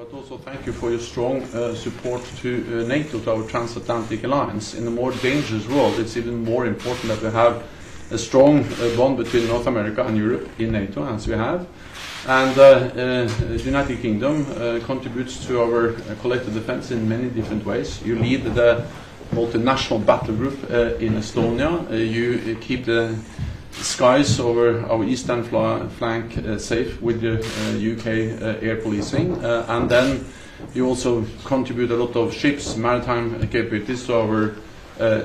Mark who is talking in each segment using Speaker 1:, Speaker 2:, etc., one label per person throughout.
Speaker 1: But also thank you for your strong support to NATO, to our transatlantic alliance. In a more dangerous world, it's even more important that we have a strong bond between North America and Europe in NATO, as we have. And the United Kingdom contributes to our collective defense in many different ways. You lead the multinational battle group in Estonia. You keep the skies over our eastern flank safe with the UK air policing, and then you also contribute a lot of ships, maritime capabilities to our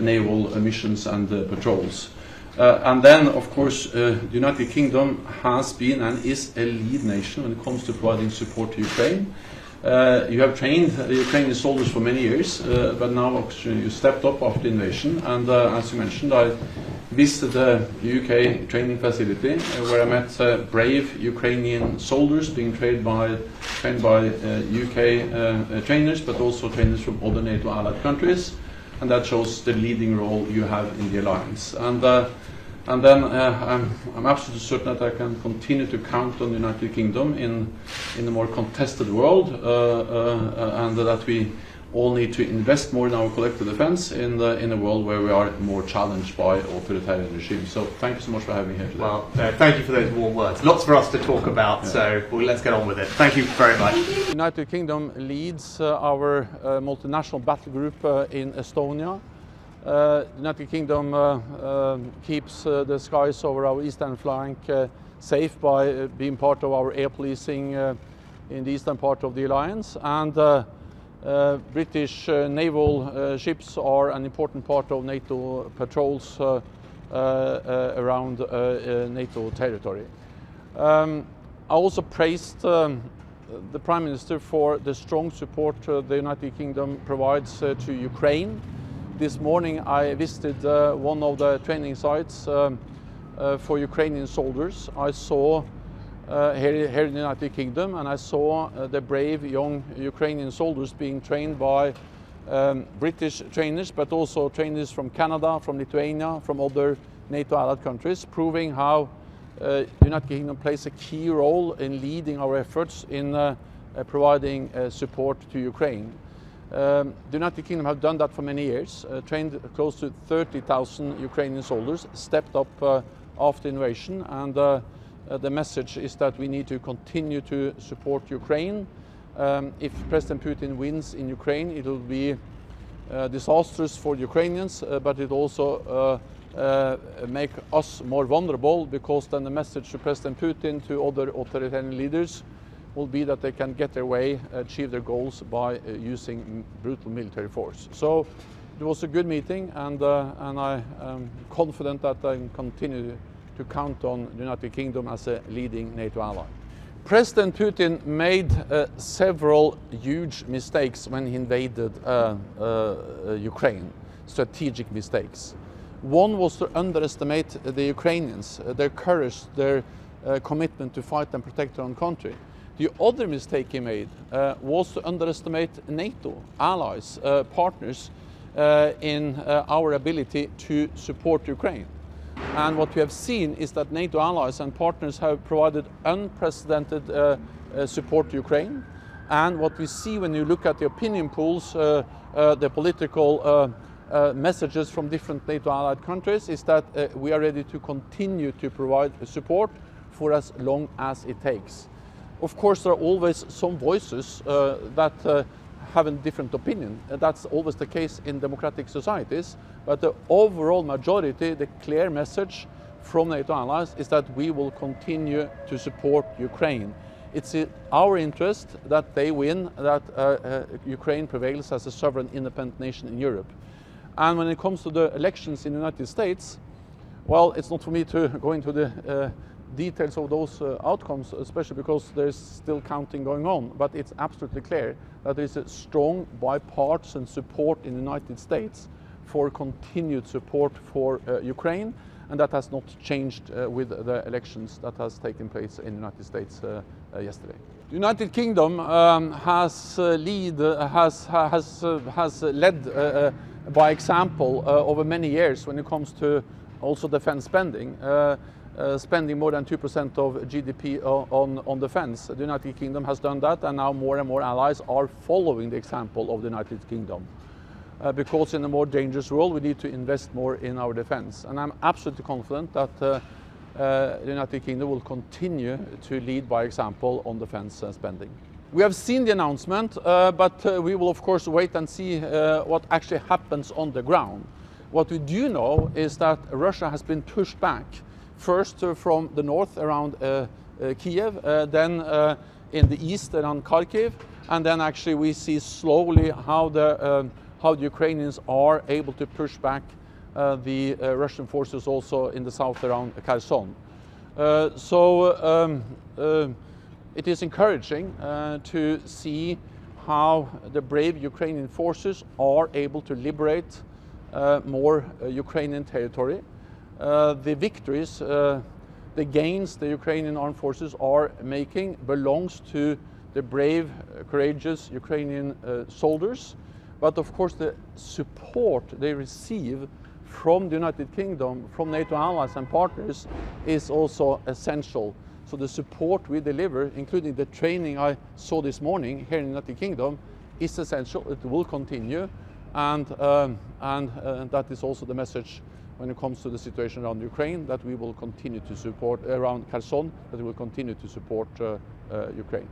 Speaker 1: naval missions and patrols. And then, of course, the United Kingdom has been and is a lead nation when it comes to providing support to Ukraine. You have trained Ukrainian soldiers for many years, but now actually you stepped up after the invasion. And as you mentioned, I visited the UK training facility where I met brave Ukrainian soldiers being trained by UK trainers, but also trainers from other NATO allied countries. And that shows the leading role you have in the alliance. And then I'm absolutely certain that I can continue to count on the United Kingdom in a more contested world, and that we all need to invest more in our collective defense in a world where we are more challenged by authoritarian regimes. So thank you so much for having me here today.
Speaker 2: Well, thank you for those warm words. Lots for us to talk about, yeah. So let's get on with it. Thank you very much.
Speaker 1: The United Kingdom leads our multinational battle group in Estonia. The United Kingdom keeps the skies over our eastern flank safe by being part of our air policing in the eastern part of the alliance, and British naval ships are an important part of NATO patrols around NATO territory. I also praised the Prime Minister for the strong support the United Kingdom provides to Ukraine. This morning I visited one of the training sites for Ukrainian soldiers. I saw here in the United Kingdom, and I saw the brave young Ukrainian soldiers being trained by British trainers, but also trainers from Canada, from Lithuania, from other NATO allied countries, proving how the United Kingdom plays a key role in leading our efforts in providing support to Ukraine. The United Kingdom have done that for many years, trained close to 30,000 Ukrainian soldiers, stepped up after invasion, and the message is that we need to continue to support Ukraine. If President Putin wins in Ukraine, it will be disastrous for the Ukrainians, but it also make us more vulnerable, because then the message to President Putin, to other authoritarian leaders, will be that they can get their way, achieve their goals by using brutal military force. So it was a good meeting, and I am confident that I can continue to count on the United Kingdom as a leading NATO ally. President Putin made several huge mistakes when he invaded Ukraine, strategic mistakes. One was to underestimate the Ukrainians, their courage, their commitment to fight and protect their own country. The other mistake he made was to underestimate NATO, allies, partners in our ability to support Ukraine. And what we have seen is that NATO allies and partners have provided unprecedented support to Ukraine. And what we see when you look at the opinion polls, the political messages from different NATO allied countries, is that we are ready to continue to provide support for as long as it takes. Of course, there are always some voices that have a different opinion. That's always the case in democratic societies. But the overall majority, the clear message from NATO allies, is that we will continue to support Ukraine. It's in our interest that they win, that Ukraine prevails as a sovereign, independent nation in Europe. And when it comes to the elections in the United States, well, it's not for me to go into the details of those outcomes, especially because there's still counting going on. But it's absolutely clear that there is a strong bipartisan support in the United States for continued support for Ukraine, and that has not changed with the elections that has taken place in the United States yesterday. The United Kingdom has led by example over many years when it comes to also defense spending. spending more than 2% of GDP on defense. The United Kingdom has done that, and now more and more allies are following the example of the United Kingdom. Because in a more dangerous world, we need to invest more in our defense. And I'm absolutely confident that the United Kingdom will continue to lead by example on defense spending. We have seen the announcement, but we will of course wait and see what actually happens on the ground. What we do know is that Russia has been pushed back, first from the north around Kiev, then in the east around Kharkiv, and then actually we see slowly how the Ukrainians are able to push back the Russian forces also in the south around Kherson. It is encouraging to see how the brave Ukrainian forces are able to liberate more Ukrainian territory. The victories, the gains the Ukrainian armed forces are making belongs to the brave, courageous Ukrainian soldiers. But of course the support they receive from the United Kingdom, from NATO allies and partners is also essential. So the support we deliver, including the training I saw this morning here in the United Kingdom, is essential. It will continue, and that is also the message when it comes to the situation around Ukraine, that we will continue to support, around Kherson, that we will continue to support Ukraine.